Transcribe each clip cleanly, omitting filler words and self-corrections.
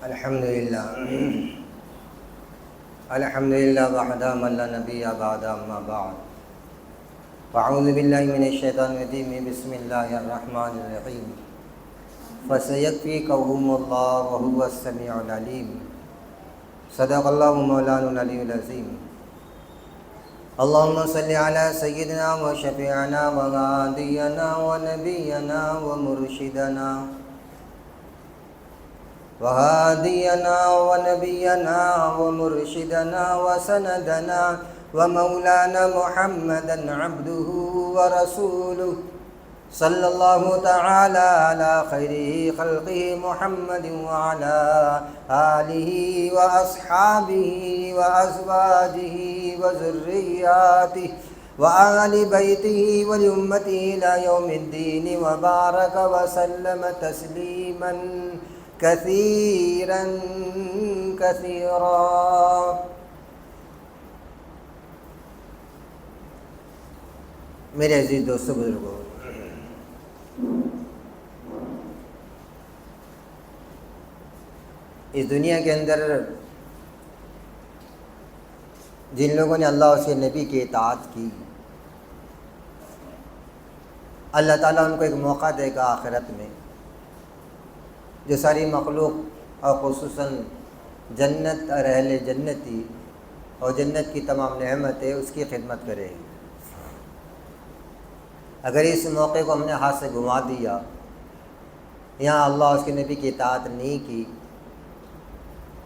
الحمدللہ الحمدللہ وحدہ من لا نبی بعد اما بعد فاعوذ باللہ من الشیطان الرجیم بسم اللہ الرحمن الرحیم فسیکفیکہم اللہ وہو السمیع العلیم صدق اللہ مولانا العلی العظیم اللہم صلی علی سیدنا و شفیعنا و ہادینا و نبینا و مرشدنا وهادينا ونبينا ومرشدنا وسندنا ومولانا محمدا عبده ورسوله صلى الله تعالى على خير خلقه محمد وعلى آله وأصحابه وأزواجه وذرياته وآل بيته ولأمته إلى يوم الدين وبارك وسلم تسليما كثيرا كثيرا. میرے عزیز دوستو بزرگوں، اس دنیا کے اندر جن لوگوں نے اللہ اور اس کے نبی کی اطاعت کی، اللہ تعالیٰ ان کو ایک موقع دے گا آخرت میں، جو ساری مخلوق اور خصوصاً جنت اور اہل جنتی اور جنت کی تمام نعمتیں اس کی خدمت کرے گی۔ اگر اس موقع کو ہم نے ہاتھ سے گنوا دیا، یہاں اللہ اور اس کے نبی کی اطاعت نہیں کی،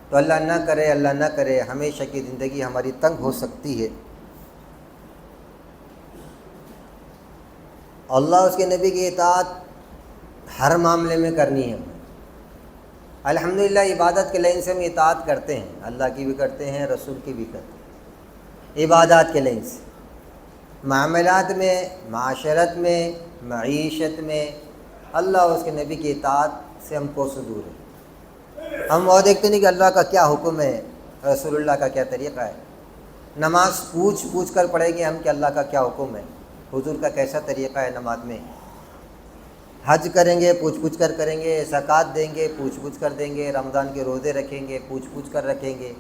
تو اللہ نہ کرے ہمیشہ کی زندگی ہماری تنگ ہو سکتی ہے۔ اللہ اور اس کے نبی کی اطاعت ہر معاملے میں کرنی ہے۔ الحمدللہ عبادت کے لائن سے ہم اطاعت کرتے ہیں، اللہ کی بھی کرتے ہیں، رسول کی بھی کرتے ہیں، عبادات کے لائن سے، معاملات میں، معاشرت میں، معیشت میں اللہ اور اس کے نبی کی اطاعت سے ہم کوسوں دور ہیں۔ ہم وہ دیکھتے نہیں کہ اللہ کا کیا حکم ہے، رسول اللہ کا کیا طریقہ ہے۔ نماز پوچھ کر پڑھیں گے ہم کہ اللہ کا کیا حکم ہے، حضور کا کیسا طریقہ ہے نماز میں۔ حج کریں گے پوچھ کر کریں گے، زکوٰۃ دیں گے پوچھ کر دیں گے، رمضان کے روزے رکھیں گے پوچھ کر رکھیں گے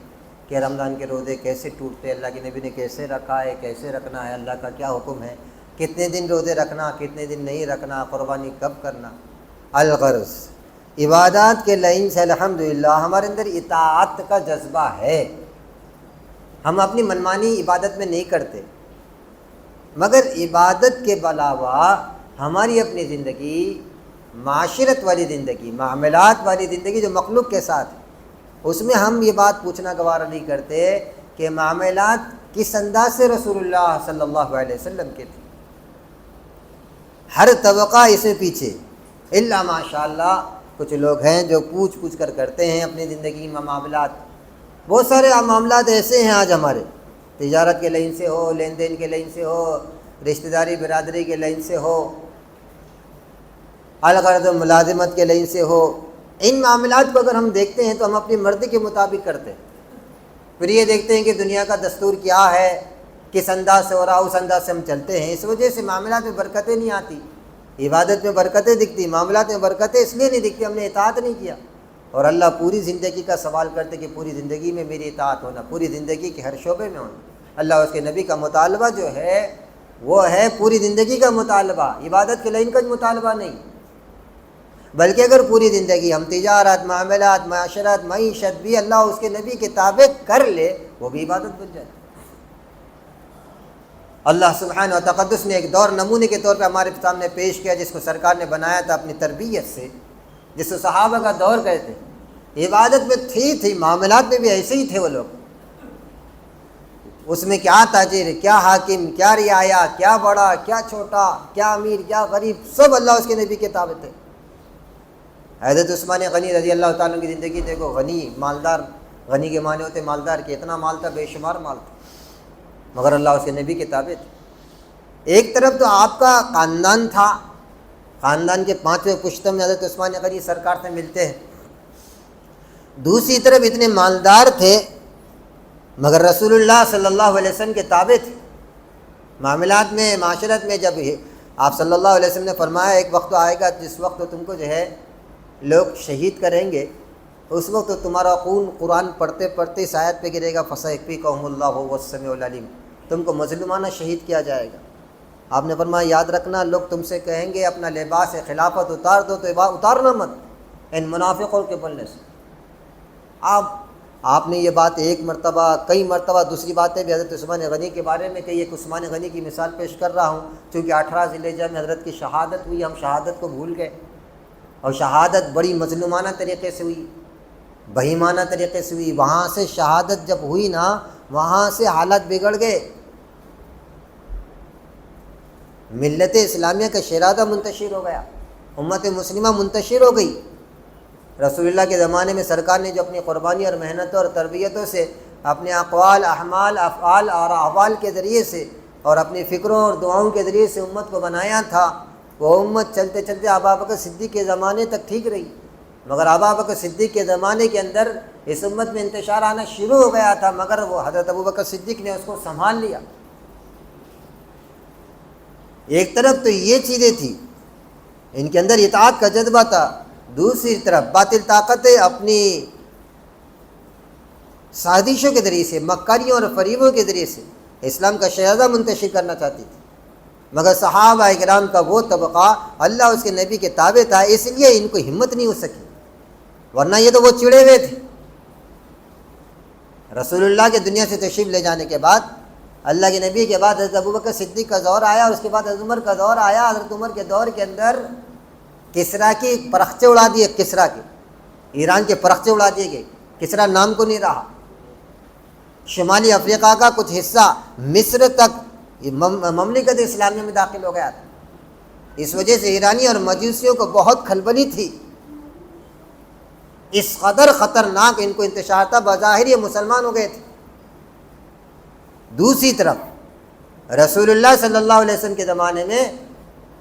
کہ رمضان کے روزے کیسے ٹوٹتے، اللہ کے نبی نے کیسے رکھا ہے، کیسے رکھنا ہے، اللہ کا کیا حکم ہے، کتنے دن روزے رکھنا، کتنے دن نہیں رکھنا، قربانی کب کرنا۔ الغرض عبادات کے لائن سے الحمدللہ ہمارے اندر اطاعت کا جذبہ ہے۔ ہم اپنی منمانی عبادت میں نہیں کرتے، مگر عبادت کے علاوہ ہماری اپنی زندگی، معاشرت والی زندگی، معاملات والی زندگی جو مخلوق کے ساتھ ہے، اس میں ہم یہ بات پوچھنا گوارا نہیں کرتے کہ معاملات کس انداز سے رسول اللہ صلی اللہ علیہ وسلم کے تھے۔ ہر طبقہ اس میں پیچھے، الا ماشاء اللہ کچھ لوگ ہیں جو پوچھ کر کرتے ہیں اپنی زندگی میں معاملات۔ بہت سارے معاملات ایسے ہیں آج ہمارے، تجارت کے لائن سے ہو، لین دین کے لائن سے ہو، رشتہ داری برادری کے لائن سے ہو، الغرض ملازمت کے لائن سے ہو، ان معاملات کو اگر ہم دیکھتے ہیں تو ہم اپنی مرضی کے مطابق کرتے ہیں۔ پھر یہ دیکھتے ہیں کہ دنیا کا دستور کیا ہے، کس انداز سے ہو رہا، اس انداز سے ہم چلتے ہیں۔ اس وجہ سے معاملات میں برکتیں نہیں آتی، عبادت میں برکتیں دکھتی، معاملات میں برکتیں اس لیے نہیں دکھتی ہم نے اطاعت نہیں کیا۔ اور اللہ پوری زندگی کا سوال کرتے کہ پوری زندگی میں میری اطاعت ہونا، پوری زندگی کے ہر شعبے میں ہونا۔ اللہ اور اس کے نبی کا مطالبہ جو ہے وہ ہے پوری زندگی کا مطالبہ، عبادت کے لائن کا مطالبہ نہیں، بلکہ اگر پوری زندگی ہم تجارت، معاملات، معاشرت، معیشت بھی اللہ اور اس کے نبی کے تابع کر لے، وہ بھی عبادت بن جائے۔ اللہ سبحانہ و تقدس نے ایک دور نمونے کے طور پہ ہمارے سامنے پیش کیا، جس کو سرکار نے بنایا تھا اپنی تربیت سے، جس کو صحابہ کا دور کہتے ہیں۔ عبادت میں تھی معاملات میں بھی ایسے ہی تھے وہ لوگ۔ اس میں کیا تاجر، کیا حاکم، کیا رعایا، کیا بڑا، کیا چھوٹا، کیا امیر، کیا غریب، سب اللہ اس کے نبی کے تابع تھے۔ حضرت عثمان غنی رضی اللہ تعالیٰ عنہ کی زندگی دیکھو، غنی، مالدار، غنی کے معنی ہوتے مالدار کے، اتنا مال تھا، بے شمار مال تھا، مگر اللہ اس کے نبی کے تابع تھے۔ ایک طرف تو آپ کا خاندان تھا، خاندان کے 5ویں پشتم میں حضرت عثمان غنی سرکار سے ملتے ہیں، دوسری طرف اتنے مالدار تھے مگر رسول اللہ صلی اللہ علیہ وسلم کے تابع تھے۔ معاملات میں، معاشرت میں جب آپ صلی اللہ علیہ وسلم نے فرمایا ایک وقت آئے گا جس وقت تم کو جو ہے لوگ شہید کریں گے، اس وقت تو تمہارا خون قرآن پڑھتے پڑھتے اس آیت پہ گرے گا، فَسَيَكْفِيكَهُمُ اللَّهُ وَالسَّمِيعُ الْعَلِيمُ، تم کو مظلومانہ شہید کیا جائے گا۔ آپ نے فرمایا یاد رکھنا لوگ تم سے کہیں گے اپنا لباس خلافت اتار دو، تو اتارنا مت ان منافقوں کے بلنے سے۔ آپ نے یہ بات ایک مرتبہ، کئی مرتبہ دوسری باتیں بھی حضرت عثمان غنی کے بارے میں کہی۔ ایک عثمان غنی کی مثال پیش کر رہا ہوں، چونکہ 18 ذی الحجہ میں حضرت کی شہادت ہوئی، ہم شہادت کو بھول گئے، اور شہادت بڑی مظلومانہ طریقے سے ہوئی، بہیمانہ طریقے سے ہوئی۔ وہاں سے شہادت جب ہوئی نا، وہاں سے حالت بگڑ گئے، ملت اسلامیہ کا شیرازہ منتشر ہو گیا، امت مسلمہ منتشر ہو گئی۔ رسول اللہ کے زمانے میں سرکار نے جو اپنی قربانی اور محنتوں اور تربیتوں سے، اپنے اقوال، اعمال، افعال اور احوال کے ذریعے سے، اور اپنی فکروں اور دعاؤں کے ذریعے سے امت کو بنایا تھا، وہ امت چلتے چلتے ابو بکر صدیق کے زمانے تک ٹھیک رہی، مگر ابو بکر صدیق کے زمانے کے اندر اس امت میں انتشار آنا شروع ہو گیا تھا، مگر وہ حضرت ابو بکر صدیق نے اس کو سنبھال لیا۔ ایک طرف تو یہ چیزیں تھیں، ان کے اندر اطاعت کا جذبہ تھا، دوسری طرف باطل طاقتیں اپنی سازشوں کے ذریعے سے، مکاریوں اور فریبوں کے ذریعے سے اسلام کا شیرازہ منتشر کرنا چاہتی تھی، مگر صحابہ کرام کا وہ طبقہ اللہ اس کے نبی کے تابع تھا، اس لیے ان کو ہمت نہیں ہو سکی، ورنہ یہ تو وہ چڑے ہوئے تھے۔ رسول اللہ کے دنیا سے تشریف لے جانے کے بعد، اللہ کے نبی کے بعد حضرت ابوبکر صدیق کا دور آیا، اور اس کے بعد حضرت عمر کا دور آیا۔ حضرت عمر کے دور کے اندر کسریٰ کی پرخچے اڑا دیے، کسریٰ کے ایران کے پرخچے اڑا دیے گئے، کسریٰ نام کو نہیں رہا۔ شمالی افریقہ کا کچھ حصہ مصر تک مملکت اسلامیہ میں داخل ہو گیا تھا۔ اس وجہ سے ایرانی اور مجوسیوں کو بہت کھلبلی تھی، اس قدر خطرناک ان کو انتشار تھا، بظاہر یہ مسلمان ہو گئے تھے۔ دوسری طرف رسول اللہ صلی اللہ علیہ وسلم کے زمانے میں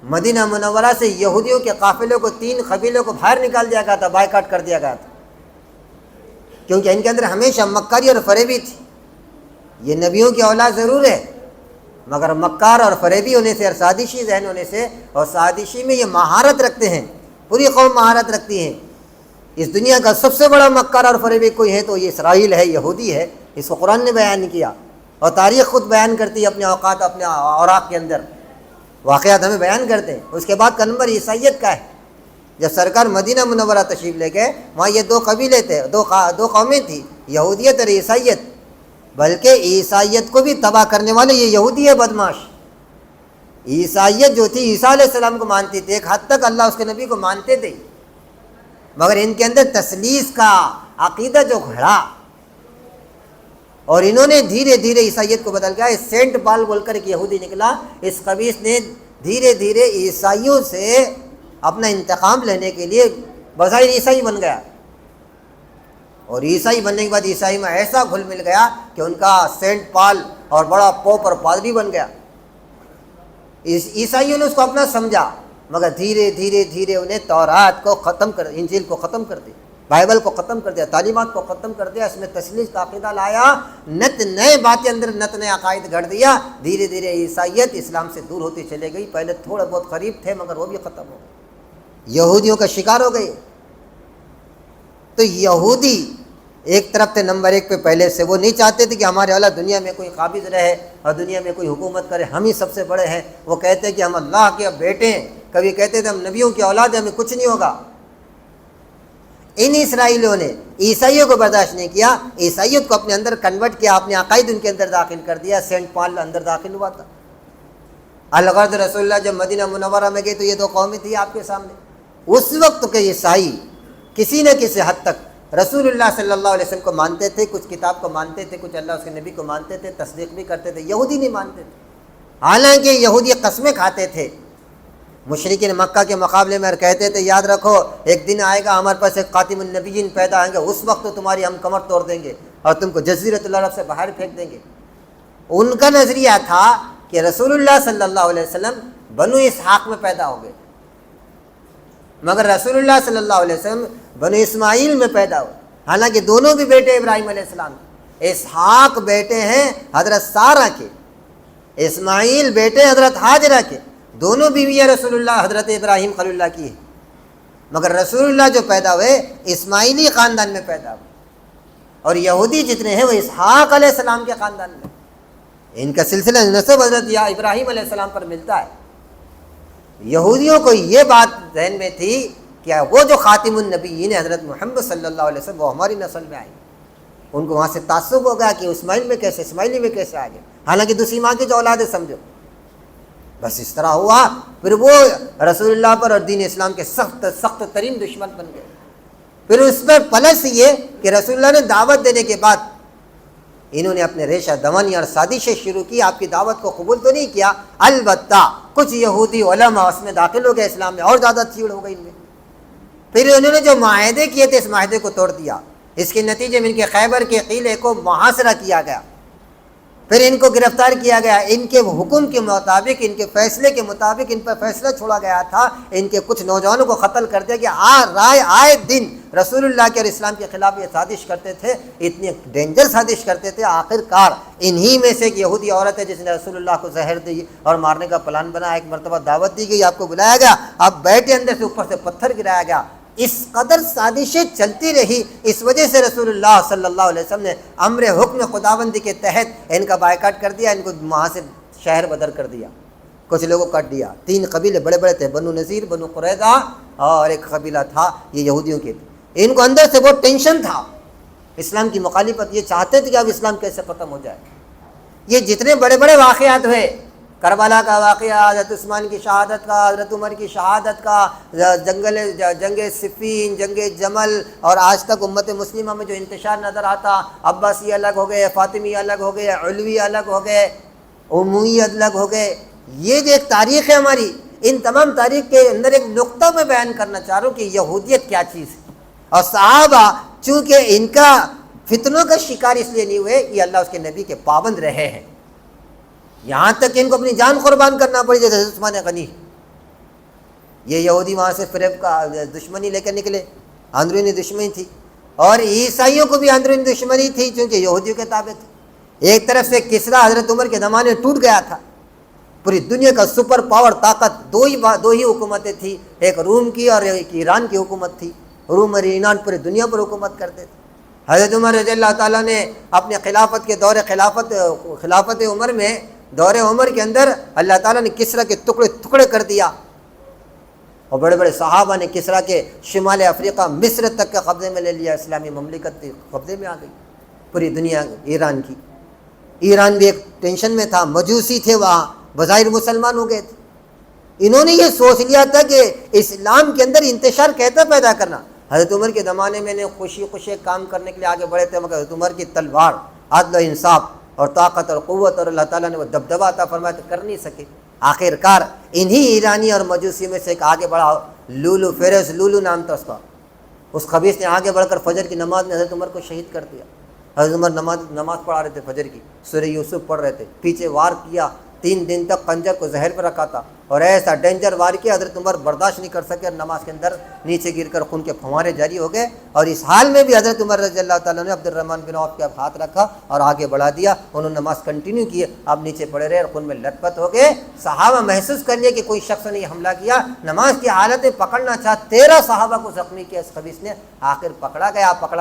مدینہ منورہ سے یہودیوں کے قافلوں کو، 3 قبیلوں کو باہر نکال دیا گیا تھا، بائیکاٹ کر دیا گیا تھا، کیونکہ ان کے اندر ہمیشہ مکاری اور فریبی تھی۔ یہ نبیوں کی اولاد ضرور ہے، مگر مکار اور فریبی ہونے سے اور سازشی ذہن ہونے سے، اور سازشی میں یہ مہارت رکھتے ہیں، پوری قوم مہارت رکھتی ہے۔ اس دنیا کا سب سے بڑا مکار اور فریبی کوئی ہے تو یہ اسرائیل ہے، یہودی ہے، اس کو قرآن نے بیان کیا، اور تاریخ خود بیان کرتی ہے اپنے اوقات، اپنے اوراق کے اندر واقعات ہمیں بیان کرتے ہیں۔ اس کے بعد کا نمبر عیسائیت کا ہے۔ جب سرکار مدینہ منورہ تشریف لے گئے، وہاں یہ 2 قبیلے تھے، دو قومیں تھیں، یہودیت اور عیسائیت، بلکہ عیسائیت کو بھی تباہ کرنے والے یہ یہودی ہے بدماش۔ عیسائیت جو تھی عیسیٰ علیہ السلام کو مانتی تھی، ایک حد تک اللہ اس کے نبی کو مانتے تھے، مگر ان کے اندر تثلیث کا عقیدہ جو گھڑا، اور انہوں نے دھیرے دھیرے عیسائیت کو بدل گیا۔ سینٹ پال بول کر ایک یہودی نکلا، اس قبیس نے دھیرے دھیرے عیسائیوں سے اپنا انتقام لینے کے لیے بظاہر عیسائی بن گیا، اور عیسائی بننے کے بعد عیسائی میں ایسا گھل مل گیا کہ ان کا سینٹ پال اور بڑا پوپ اور پادری بن گیا۔ عیسائیوں نے اس کو اپنا سمجھا، مگر دھیرے دھیرے دھیرے انہیں تورات کو ختم کر، انجیل کو ختم کر دیا، بائبل کو ختم کر دیا، تعلیمات کو ختم کر دیا، اس میں تثلیث کا عقیدہ لایا، نت نئے باتیں اندر، نت نئے عقائد گھڑ دیا۔ دھیرے دھیرے عیسائیت اسلام سے دور ہوتی چلے گئی۔ پہلے تھوڑے بہت قریب تھے، مگر وہ بھی ختم ہو گئے، یہودیوں کا شکار ہو گئے۔ تو یہودی ایک طرف تھے نمبر 1 پہ پہلے سے، وہ نہیں چاہتے تھے کہ ہمارے اولاد دنیا میں کوئی قابض رہے اور دنیا میں کوئی حکومت کرے، ہم ہی سب سے بڑے ہیں۔ وہ کہتے ہیں کہ ہم اللہ کے بیٹے ہیں، کبھی کہتے تھے ہم نبیوں کی اولاد ہیں، ہمیں کچھ نہیں ہوگا۔ ان اسرائیلیوں نے عیسائیوں کو برداشت نہیں کیا، عیسائیت کو اپنے اندر کنورٹ کیا، اپنے عقائد ان کے اندر داخل کر دیا۔ سینٹ پال اندر داخل ہوا تھا۔ الغرض رسول اللہ جب مدینہ منورہ میں گئے تو یہ 2 قومیں تھیں آپ کے سامنے۔ اس وقت کے عیسائی کسی نہ کسی حد تک رسول اللہ صلی اللہ علیہ وسلم کو مانتے تھے، کچھ کتاب کو مانتے تھے، کچھ اللہ اس کے نبی کو مانتے تھے، تصدیق بھی کرتے تھے۔ یہودی نہیں مانتے تھے، حالانکہ یہودی قسمیں کھاتے تھے مشرکین مکہ کے مقابلے میں، اور کہتے تھے یاد رکھو ایک دن آئے گا ہمارے پاس ایک خاتم النبیین پیدا آئیں گے، اس وقت تو تمہاری ہم کمر توڑ دیں گے اور تم کو جزیرۃ العرب سے باہر پھینک دیں گے۔ ان کا نظریہ تھا کہ رسول اللہ صلی اللہ علیہ وسلم بنو اسحاق میں پیدا ہو گئے، مگر رسول اللہ صلی اللہ علیہ وسلم بنو اسماعیل میں پیدا ہوئے، حالانکہ دونوں بھی بیٹے ابراہیم علیہ السلام کے۔ اسحاق بیٹے ہیں حضرت سارہ کے، اسماعیل بیٹے حضرت ہاجرہ کے، دونوں بیویاں رسول اللہ حضرت ابراہیم خلیل اللہ کی ہے۔ مگر رسول اللہ جو پیدا ہوئے اسماعیلی خاندان میں پیدا ہوئے، اور یہودی جتنے ہیں وہ اسحاق علیہ السلام کے خاندان میں، ان کا سلسلہ نسب حضرت یا ابراہیم علیہ السلام پر ملتا ہے۔ یہودیوں کو یہ بات ذہن میں تھی کہ وہ جو خاتم النبیین حضرت محمد صلی اللہ علیہ وسلم وہ ہماری نسل میں آئیں گے۔ ان کو وہاں سے تعصب ہو گیا کہ اسماعیلی میں کیسے آ گئے، حالانکہ دوسری ماں کی جو اولاد ہے سمجھو۔ بس اس طرح ہوا، پھر وہ رسول اللہ پر اور دین اسلام کے سخت ترین دشمن بن گئے۔ پھر اس پر پلس یہ کہ رسول اللہ نے دعوت دینے کے بعد انہوں نے اپنے ریشہ دوانی اور سازشیں شروع کی، آپ کی دعوت کو قبول تو نہیں کیا، البتہ کچھ یہودی علماء اس میں داخل ہو گئے اسلام میں، اور زیادہ چیڑ ہو گئی ان میں۔ پھر انہوں نے جو معاہدے کیے تھے اس معاہدے کو توڑ دیا، اس کے نتیجے میں ان کے خیبر کے قلعے کو محاصرہ کیا گیا، پھر ان کو گرفتار کیا گیا، ان کے حکم کے مطابق، ان کے فیصلے کے مطابق ان پر فیصلہ چھوڑا گیا تھا، ان کے کچھ نوجوانوں کو قتل کر دیا کہ آئے دن رسول اللہ کے اور اسلام کے خلاف یہ سازش کرتے تھے، اتنی ڈینجر سازش کرتے تھے۔ آخر کار انہی میں سے ایک یہودی عورت ہے جس نے رسول اللہ کو زہر دی اور مارنے کا پلان بنا، ایک مرتبہ دعوت دی گئی، آپ کو بلایا گیا، آپ بیٹھے، اندر سے اوپر سے پتھر گرایا گیا۔ اس قدر سازشیں چلتی رہی، اس وجہ سے رسول اللہ صلی اللہ علیہ وسلم نے امر حکم خداوندی کے تحت ان کا بائیکاٹ کر دیا، ان کو وہاں سے شہر بدر کر دیا، کچھ لوگوں کو کاٹ دیا۔ 3 قبیلے بڑے بڑے تھے، بنو نذیر، بنو قریظہ اور ایک قبیلہ تھا یہ یہودیوں کے تھے۔ ان کو اندر سے بہت ٹینشن تھا اسلام کی مخالفت، یہ چاہتے تھے کہ اب اسلام کیسے ختم ہو جائے۔ یہ جتنے بڑے بڑے واقعات ہوئے، کربلا کا واقعہ، حضرت عثمان کی شہادت کا، حضرت عمر کی شہادت کا، جنگ صفین، جنگ جمل، اور آج تک امت مسلمہ میں جو انتشار نظر آتا، عباسی الگ ہو گئے، فاطمی الگ ہو گئے، علوی الگ ہو گئے، اموی الگ ہو گئے، یہ جو ایک تاریخ ہے ہماری، ان تمام تاریخ کے اندر ایک نقطہ میں بیان کرنا چاہ رہا ہوں کہ یہودیت کیا چیز ہے۔ اور صحابہ چونکہ ان کا فتنوں کا شکار اس لیے نہیں ہوئے کہ اللہ اس کے نبی کے پابند رہے ہیں، یہاں تک کہ ان کو اپنی جان قربان کرنا پڑی، جیسے عثمان غنی۔ یہ یہودی وہاں سے فریب کا دشمنی لے کر نکلے، اندرونی دشمنی تھی، اور عیسائیوں کو بھی اندرونی دشمنی تھی چونکہ یہودیوں کے تابع تھے۔ ایک طرف سے کسریٰ حضرت عمر کے زمانے میں ٹوٹ گیا تھا، پوری دنیا کا سپر پاور طاقت، دو ہی حکومتیں تھیں، ایک روم کی اور ایک ایران کی حکومت تھی۔ روم اور ایران پوری دنیا پر حکومت کرتے تھے۔ حضرت عمر رضی اللہ تعالیٰ نے اپنے خلافت کے دور خلافت عمر میں، دور عمر کے اندر اللہ تعالیٰ نے کسریٰ کے ٹکڑے کر دیا، اور بڑے بڑے صحابہ نے کسریٰ کے شمال افریقہ، مصر تک کے قبضے میں لے لیا، اسلامی مملکت قبضے میں آ گئی پوری دنیا ایران کی۔ ایران بھی ایک ٹینشن میں تھا، مجوسی تھے وہاں، بظاہر مسلمان ہو گئے تھے۔ انہوں نے یہ سوچ لیا تھا کہ اسلام کے اندر انتشار کیسے پیدا کرنا۔ حضرت عمر کے زمانے میں نے خوشی کام کرنے کے لیے آگے بڑھے تھے، مگر حضرت عمر کی تلوار، عدل و انصاف اور طاقت اور قوت، اور اللہ تعالیٰ نے وہ دبدبہ عطا فرمایا تو کر نہیں سکے۔ آخر کار انہی ایرانی اور مجوسی میں سے ایک آگے بڑھا، لولو، فیروز لولو نام تھا اس کا، اس خبیث نے آگے بڑھ کر فجر کی نماز میں حضرت عمر کو شہید کر دیا۔ حضرت عمر نماز پڑھا رہے تھے فجر کی، سورہ یوسف پڑھ رہے تھے، پیچھے وار کیا، 3 دن تک خنجر کو زہر پر رکھا تھا، اور ایسا ڈینجر وار کیا حضرت عمر برداشت نہیں کر سکے، اور نماز کے اندر نیچے گر کر خون کے پھوارے جاری ہو گئے۔ اور اس حال میں بھی حضرت عمر رضی اللہ تعالیٰ نے عبد الرحمن بن عوف کے ہاتھ رکھا اور آگے بڑھا دیا، انہوں نے نماز کنٹینیو کی، آپ نیچے پڑے رہے اور خون میں لت پت ہو گئے۔ صحابہ محسوس کر لیا کہ کوئی شخص نے حملہ کیا، نماز کی حالت میں پکڑنا چاہا، 13 صحابہ کو زخمی کیا اس خبیث نے، آخر پکڑا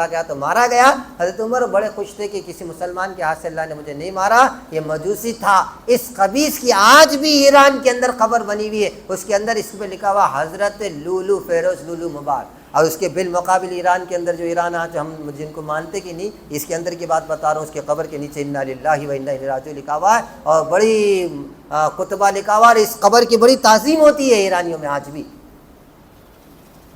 گیا تو مارا گیا۔ حضرت عمر بڑے خوش تھے کہ کسی مسلمان کے ہاتھ سے اللہ نے مجھے نہیں مارا، یہ مجوسی تھا۔ اس خبیث کی آج بھی ایران کے اندر قبر بنی ہوئی ہے، اس کے اندر اس پہ لکھا ہوا حضرت لولو، فیروز لولو مبارک، اور اس کے بالمقابل ایران کے اندر جو ایران آج ہم جن کو مانتے کہ نہیں، اس کے اندر کی بات بتا رہا ہوں، اس کے قبر کے نیچے انا للہ و انا الیہ راجعون لکھا ہوا ہے، اور بڑی کتبہ لکھا ہوا ہے، اور اس قبر کی بڑی تعظیم ہوتی ہے ایرانیوں میں آج بھی۔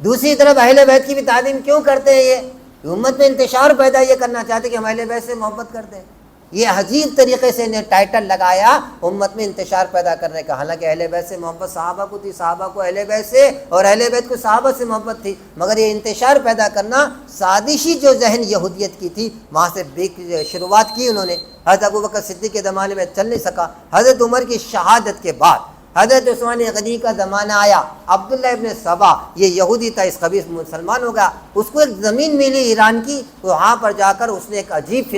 دوسری طرف اہل بیت کی بھی تعظیم کیوں کرتے ہیں؟ یہ امت میں انتشار پیدا یہ کرنا چاہتے کہ ہم اہل بیت سے محبت کرتے ہیں، یہ عجیب طریقے سے انہیں ٹائٹل لگایا امت میں انتشار پیدا کرنے کا، حالانکہ اہل بیت سے محبت صحابہ کو تھی، صحابہ کو اہل بیت سے، اور اہل بیت کو صحابہ سے محبت تھی، مگر یہ انتشار پیدا کرنا سازشی جو ذہن یہودیت کی تھی، وہاں سے شروعات کی انہوں نے۔ حضرت ابوبکر صدیق کے زمانے میں چل نہیں سکا، حضرت عمر کی شہادت کے بعد حضرت عثمان غنی کا زمانہ آیا، عبداللہ ابن سبا یہ یہودی تھا، اس خبیث مسلمان ہو گیا، اس کو ایک زمین ملی ایران کی، وہاں پر جا کر اس نے ایک عجیب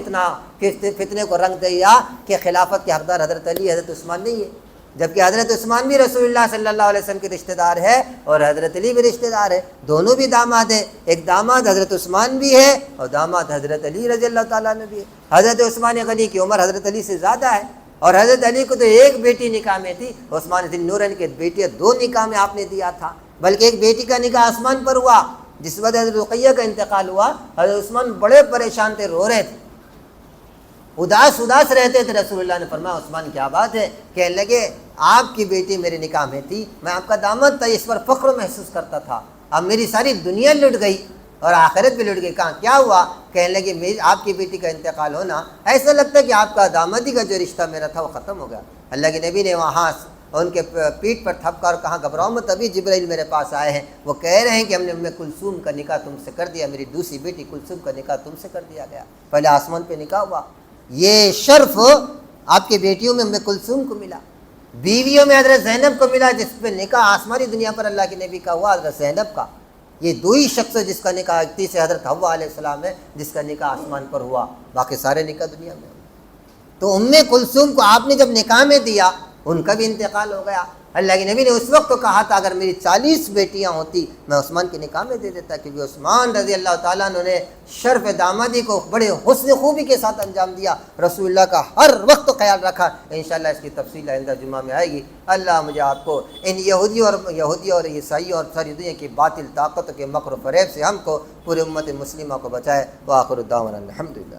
فتنے کو رنگ دیا کہ خلافت کے حقدار حضرت علی، حضرت عثمان نہیں ہے، جبکہ حضرت عثمان بھی رسول اللہ صلی اللہ علیہ وسلم کے رشتہ دار ہے اور حضرت علی بھی رشتہ دار ہے، دونوں بھی داماد ہیں، ایک داماد حضرت عثمان بھی ہے اور داماد حضرت علی رضی اللہ تعالیٰ عنہ بھی ہے۔ حضرت عثمان غنی کی عمر حضرت علی سے زیادہ ہے، اور حضرت علی کو تو ایک بیٹی نکاح میں تھی، عثمان ذی النورین کے بیٹی 2 نکاح میں آپ نے دیا تھا، بلکہ ایک بیٹی کا نکاح آسمان پر ہوا۔ جس وقت حضرت رقیہ کا انتقال ہوا، حضرت عثمان بڑے پریشان تھے، رو رہے تھے، اداس رہتے تھے۔ رسول اللہ نے فرمایا عثمان کیا بات ہے؟ کہنے لگے آپ کی بیٹی میرے نکاح میں تھی، میں آپ کا داماد تھا، اس پر فخر محسوس کرتا تھا، اب میری ساری دنیا لٹ گئی اور آخرت بھی لٹ گئی، کہاں کیا ہوا؟ کہنے لگے آپ کی بیٹی کا انتقال ہونا ایسا لگتا ہے کہ آپ کا دامادی کا جو رشتہ میرا تھا وہ ختم ہو گیا۔ اللہ کے نبی نے وہاں ان کے پیٹھ پر تھپکا اور کہا گھبراؤ مت، ابھی جبرائیل میرے پاس آئے ہیں، وہ کہہ رہے ہیں کہ ہم نے ام کلثوم کا نکاح تم سے کر دیا، میری دوسری بیٹی کلثوم کا نکاح تم سے کر دیا گیا، پہلے آسمان پہ نکاح ہوا۔ یہ شرف آپ کی بیٹیوں میں ام کلثوم کو ملا، بیویوں میں حضرت زینب کو ملا، جس پہ نکاح آسمانی دنیا پر اللہ کے نبی کا ہوا، حضرت زینب کا۔ یہ 2 ہی شخص جس کا نکاح تیسرے حضرت حوا علیہ السلام ہے، جس کا نکاح آسمان پر ہوا، باقی سارے نکاح دنیا میں ہوئے۔ تو ام کلثوم کو آپ نے جب نکاح میں دیا، ان کا بھی انتقال ہو گیا۔ اللہ کے نبی نے اس وقت تو کہا تھا اگر میری 40 بیٹیاں ہوتی میں عثمان کے نکاح میں دے دیتا، کیونکہ عثمان رضی اللہ تعالیٰ عنہ نے شرف دامادی کو بڑے حسن خوبی کے ساتھ انجام دیا، رسول اللہ کا ہر وقت خیال رکھا۔ انشاءاللہ اس کی تفصیل آئندہ جمعہ میں آئے گی۔ اللہ مجھے آپ کو ان یہودیوں اور عیسائیوں اور ساری دنیا کی باطل طاقت کے مکر و فریب سے ہم کو پوری امت مسلمہ کو بچائے۔ وآخر الدعوانا الحمدللہ۔